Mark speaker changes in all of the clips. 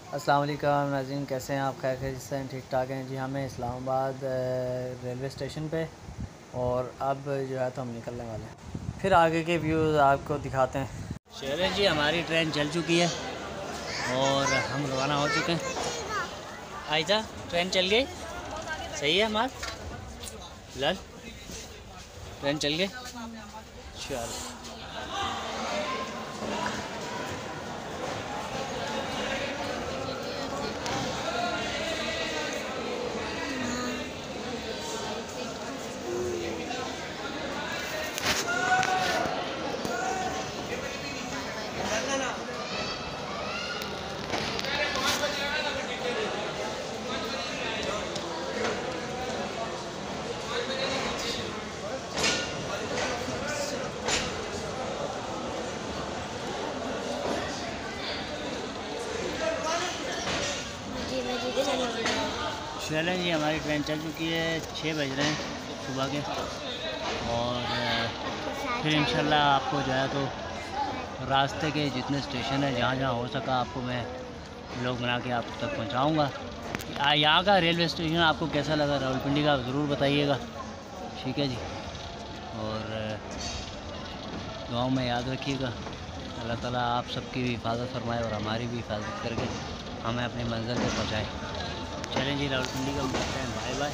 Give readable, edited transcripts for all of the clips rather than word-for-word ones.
Speaker 1: अस्सलाम वालेकुम नाज़रीन, कैसे हैं आप? खैर से हैं? ठीक ठाक हैं जी। हमें इस्लामाबाद रेलवे स्टेशन पे और अब जो है तो हम निकलने वाले हैं। फिर आगे के व्यूज़ आपको दिखाते हैं। चलें जी, हमारी ट्रेन चल चुकी है और हम रवाना हो चुके हैं। आयजा, ट्रेन चल गई। सही है हमार लाल, ट्रेन चल गई। चलो चलें जी, हमारी ट्रेन चल चुकी है। 6 बज रहे हैं सुबह के और फिर इंशाल्लाह आपको जो है तो रास्ते के जितने स्टेशन है जहाँ जहाँ हो सका आपको मैं व्लॉग बना के आप तक पहुँचाऊँगा। यहाँ का रेलवे स्टेशन आपको कैसा लगा रावलपिंडी का ज़रूर बताइएगा, ठीक है जी। और दुआओं में याद रखिएगा। अल्लाह ताला आप सबकी भी हिफाजत फरमाए और हमारी भी हिफाजत करके हमें अपनी मंजिल पे पहुँचाए। चलें जी, रावलपिंडी का मिलते हैं। Bye bye.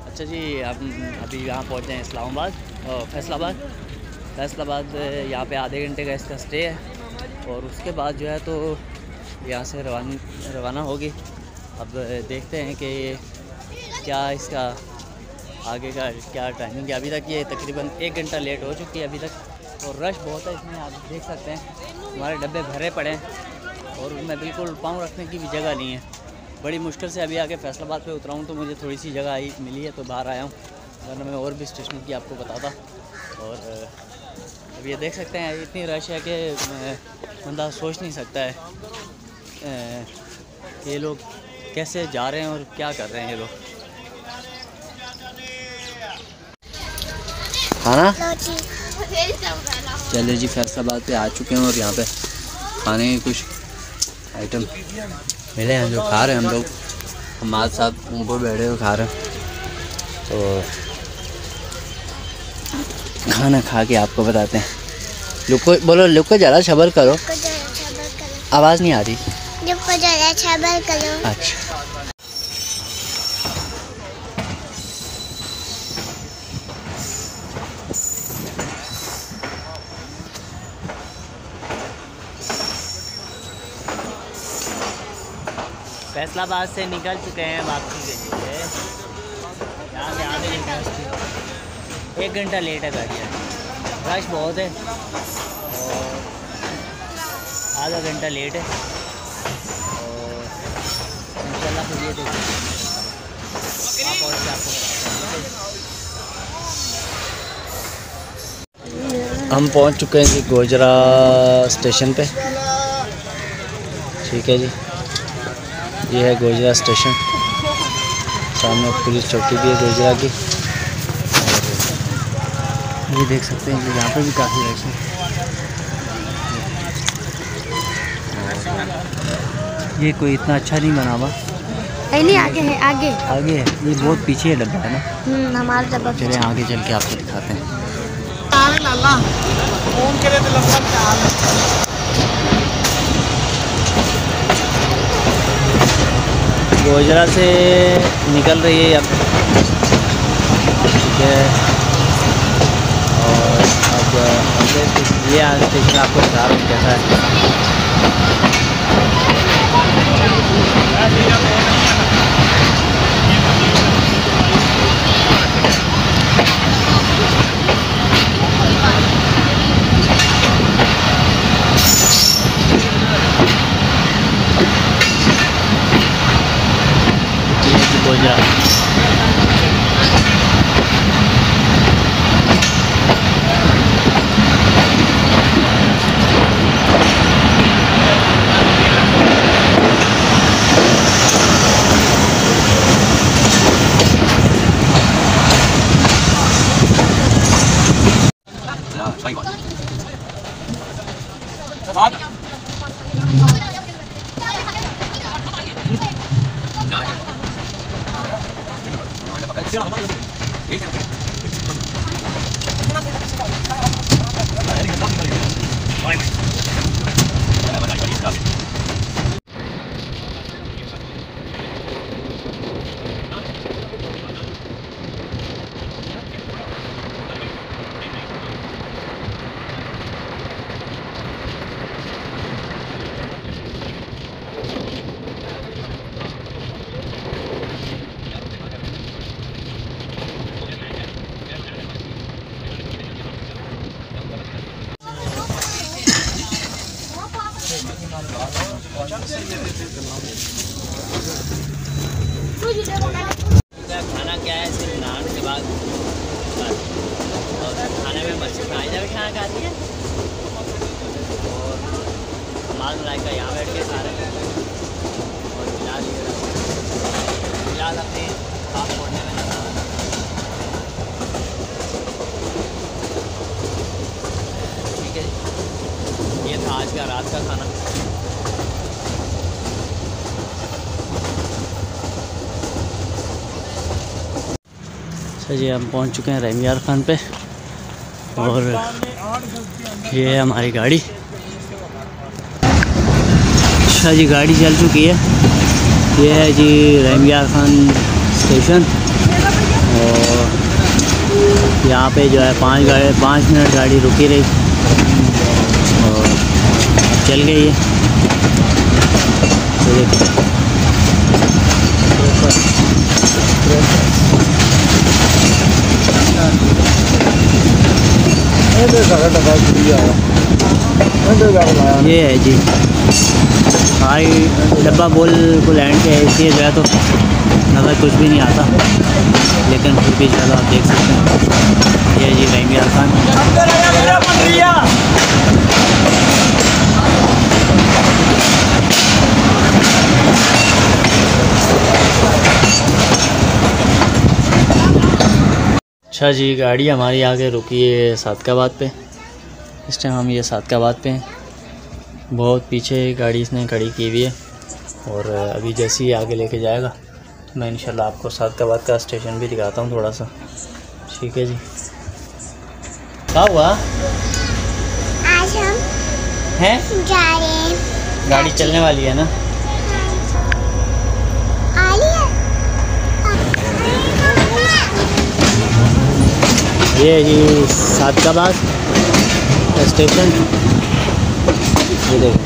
Speaker 1: अच्छा जी, हम अभी यहाँ पहुँचे हैं इस्लामाबाद और फैसलाबाद। यहाँ पे आधे घंटे का इसका स्टे है और उसके बाद जो है तो यहाँ से रवाना होगी। अब देखते हैं कि क्या इसका आगे का क्या टाइमिंग है। अभी तक ये तकरीबन 1 घंटा लेट हो चुकी है अभी तक और रश बहुत है इसमें। आप देख सकते हैं हमारे डब्बे भरे पड़े हैं और उनमें बिल्कुल पाँव रखने की भी जगह नहीं है। बड़ी मुश्किल से अभी आके फैसलाबाद पे उतरा हूँ तो मुझे थोड़ी सी जगह आई मिली है तो बाहर आया हूँ, वरना मैं और भी स्टेशन की आपको बताता। और अब ये देख सकते हैं इतनी रश है कि बंदा सोच नहीं सकता है ये लोग कैसे जा रहे हैं और क्या कर रहे हैं ये लोग। खाना चलिए जी, फैसलाबाद पे आ चुके हैं और यहाँ पे खाने के कुछ आइटम मिले हैं जो खा रहे हैं हम लोग। हमारे साथ ऊपर बैठे हुए खा रहे हैं तो खाना खा के आपको बताते हैं। लुको बोलो, लुको ज़रा सबर करो, आवाज़ नहीं आ रही। लुको ज़रा सबर करो। अच्छा फैसलाबाद से निकल चुके हैं वापसी के लिए। यहाँ से आधे घंटे 1 घंटा लेट है गाड़ी। रश बहुत है और आधा घंटा लेट है और इंशाल्लाह फिर ये देखिए हम पहुँच चुके हैं जी गोजरा स्टेशन पे, ठीक है जी। ये है गोजरा स्टेशन, सामने पुलिस चौकी भी है गोजरा की। और ये देख सकते हैं कि यहाँ पे भी काफ़ी रश है। ये कोई इतना अच्छा नहीं बना हुआ,
Speaker 2: नहीं आगे है, आगे
Speaker 1: है। ये बहुत पीछे है डब्बा है ना।
Speaker 2: हमारा डब्बा
Speaker 1: चले आगे चल के आपको दिखाते हैं। गोजरा से निकल रही है अब, ठीक है। और अब ये स्टेशन आपको बता रहा हूँ कैसा है। खाना क्या है, सिर्फ नान के बाद और खाने में मच्छी फ्राई भी खाना खाती है और माल मलाई का यहाँ बैठ के खा रहे हैं। और फिलहाल अपने खाप छोड़ने में लगा। ठीक है, ये था आज का रात का खाना। जी हम पहुंच चुके हैं रहमियार खान पे और ये है हमारी गाड़ी। अच्छा जी, गाड़ी चल चुकी है। ये है जी रहमियार खान स्टेशन और यहाँ पे जो है 5 मिनट गाड़ी रुकी रही और चल गई है। ये है जी हमारी डब्बा बोल को लैंड के इसलिए जो है तो नज़र कुछ भी नहीं आता, लेकिन फिर भी चलो आप देख सकते हैं। ये है जी रहमियार खान। अच्छा जी, गाड़ी हमारी आगे रुकी है सादकाबाद पे। इस टाइम हम ये सादकाबाद पे हैं। बहुत पीछे गाड़ी इसने खड़ी की हुई है और अभी जैसे ही आगे लेके जाएगा तो मैं इंशाल्लाह आपको सादकाबाद का स्टेशन भी दिखाता हूँ थोड़ा सा। ठीक है जी, क्या हुआ?
Speaker 2: आज हम
Speaker 1: हैं
Speaker 2: जा रहे हैं।
Speaker 1: गाड़ी चलने वाली है ना? ये जी सादकाबाद स्टेशन। ये देखो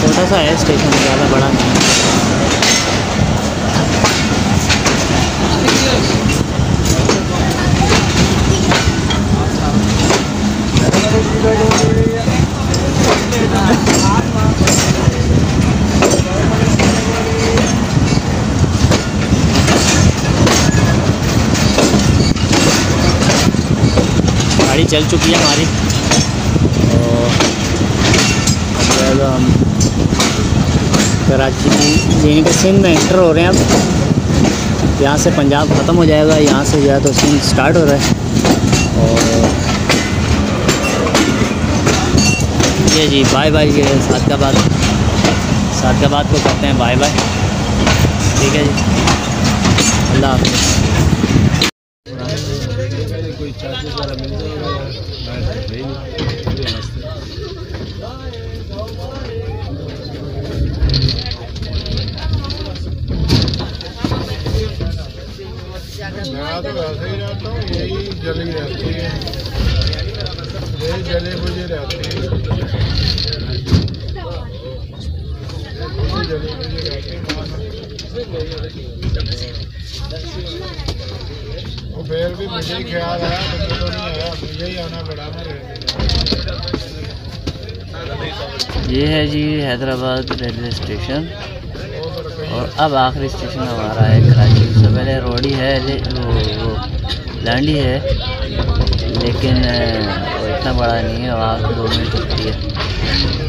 Speaker 1: छोटा सा है स्टेशन, ज़्यादा बड़ा नहीं है। गाड़ी चल चुकी है हमारी और हम कराची यानी कि सिंध में एंटर हो रहे हैं। अब यहाँ से पंजाब ख़त्म हो जाएगा, यहाँ से जो है तो सिंध स्टार्ट हो रहा है। और ये जी बाय बाय, ये सादकाबाद को करते हैं बाय बाय। ठीक है जी, अल्लाह हाफ़िज़।
Speaker 3: मैं तो वैसे ही रहता हूँ, यही जली रहती है, यही जले बुझे रहती है, जली बुझे रहती है। वो फिर भी मुझे ही ख्याल आया, मुझे तो नहीं आया, मुझे ही आना पड़ा ना।
Speaker 1: ये है जी हैदराबाद रेलवे स्टेशन और अब आखिरी स्टेशन हमारा है कराची। उससे पहले रोडी है, वो लैंडी है, लेकिन इतना बड़ा नहीं है, वहाँ 2 मिनट रुकती है।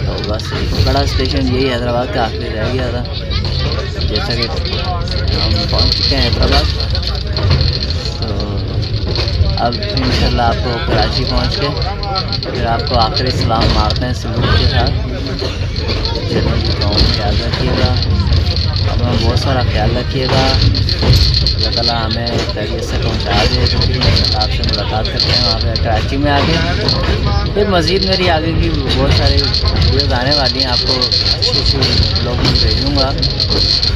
Speaker 1: तो बस बड़ा स्टेशन यही हैदराबाद का आखिरी रह गया था। जैसा कि हम पहुँच चुके हैं हैदराबाद, तो अब इंशाल्लाह आपको कराची पहुँच के फिर आपको आखिरी सलाम मारते हैं सलूट के साथ। चलो जी, गाँव में याद रखिएगा, अपना बहुत सारा ख्याल रखिएगा। अल्लाह ताला हमें खैरियत से पहुँचा दे। तो फिर आपसे मुलाकात करते हैं वहाँ पे कराची में आके। फिर मज़ीद मेरी आगे की बहुत सारी वीडियोज़ आने वाली हैं, आपको अच्छे लोग भेजूँगा।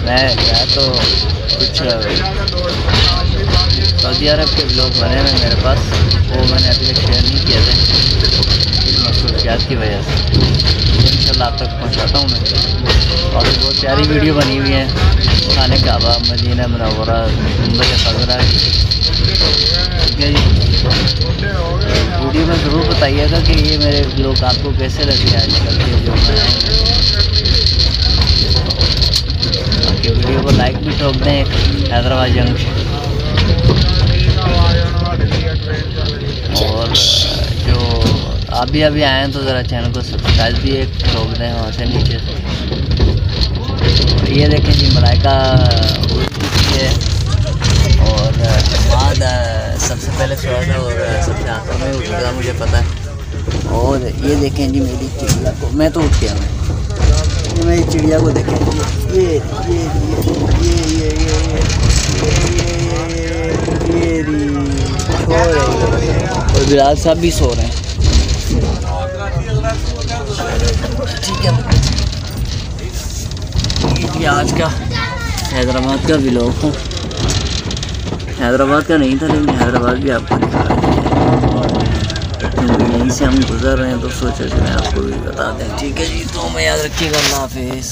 Speaker 1: मैं क्या तो कुछ सऊदी अरब के ब्लॉग बने हुए मेरे पास, वो मैंने अभी तक शेयर नहीं किए थे मसरूफियात की वजह से। इंशाल्लाह आप तक पहुँचाता हूँ मैं। और बहुत प्यारी वीडियो बनी हुई है, खाने काबा, मदीना मुनव्वरा, गुंबद खजरा। ठीक है जी, वीडियो में ज़रूर बताइएगा कि ये मेरे ब्लॉग आपको कैसे लगे आजकल के जो बनाए हैं। बाकी वीडियो को लाइक भी ठोक दें हैदराबाद जंक्शन। और जो आप भी अभी आए हैं तो ज़रा चैनल को सब्सक्राइब भी एक ठोक दें वहाँ से नीचे से। ये देखें जी, मलाइका उड़ चुकी है और बाद सबसे पहले सोया था और सबसे आखिर में उठेगा, मुझे पता है। और ये देखें जी मेरी चिड़िया को, मैं तो उठ गया मैं, ये मेरी चिड़िया को देखें, और बिलाल साहब भी सो रहे हैं। ठीक है, ये आज का हैदराबाद का व्लॉग था। हैदराबाद का नहीं था लेकिन हैदराबाद भी आपको दिखा रहा है, क्योंकि यहीं से हम गुजर रहे हैं तो सोचा कि मैं आपको भी बता दें। ठीक है जी, तो हमें याद रखिएगा। अल्लाह हाफिज़।